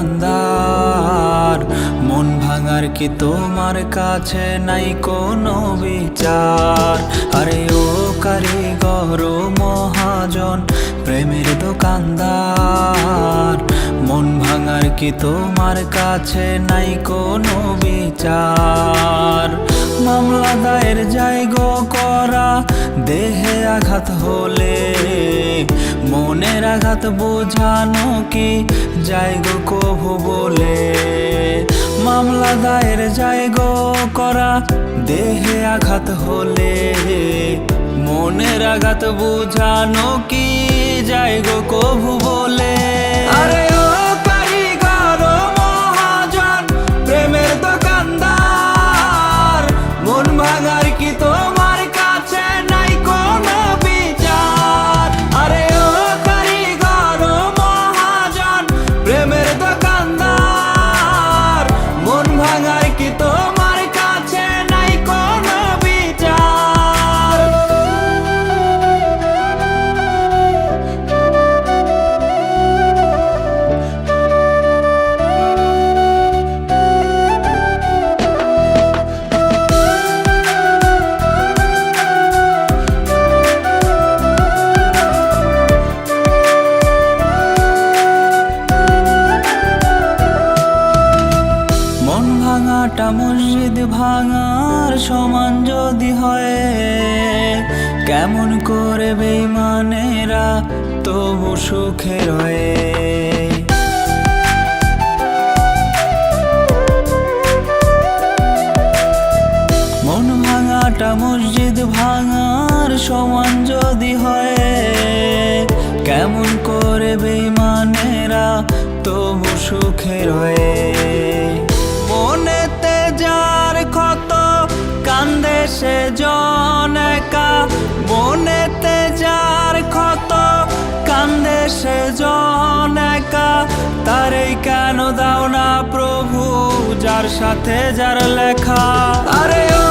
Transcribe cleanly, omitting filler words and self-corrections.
দোকানদার, মন ভাঙার কি তোমার কাছে নাই কোনো বিচার? আরে ও কারিগর ও মহাজন, প্রেমের দোকানদার, মন ভাঙার কি তোমার কাছে নাই কোনো বিচার? মামলা দায়ের জায়গো করা, দেহে আঘাত হলে মনের আঘাত বোঝানো কি জায়গো কভু বলে? মামলা দায়ের জায়গো করা, দেহে আঘাত হলে মনের আঘাত বোঝানো কি জায়গো কভু বলে? আরে ও কারিগর ও মহাজন, প্রেমের দোকানদার, মন ভাঙার কি তোমার কাছে নাই কোনো বিচার? আরে ও কারিগর ও মহাজন, প্রেমের দোকানদার, মন ভাঙার কি তোমার কাছে নাই কোনো বিচার? মন ভাঙাটা মসজিদ ভাঙার সমান যদি হয়, কেমন করে বেঈমানেরা তবু সুখে রয়ে? মন ভাঙাটা মসজিদ ভাঙার সমান যদি হয়, কেমন করে বেঈমানেরা তবু সুখে রয়ে? মনেতে যার ক্ষত কান্দে সে জন একা, মনেতে যার ক্ষত কান্দে সে জন একা, তারেই কেন দাও না প্রভু যার সাথে যার লেখা? আরে ও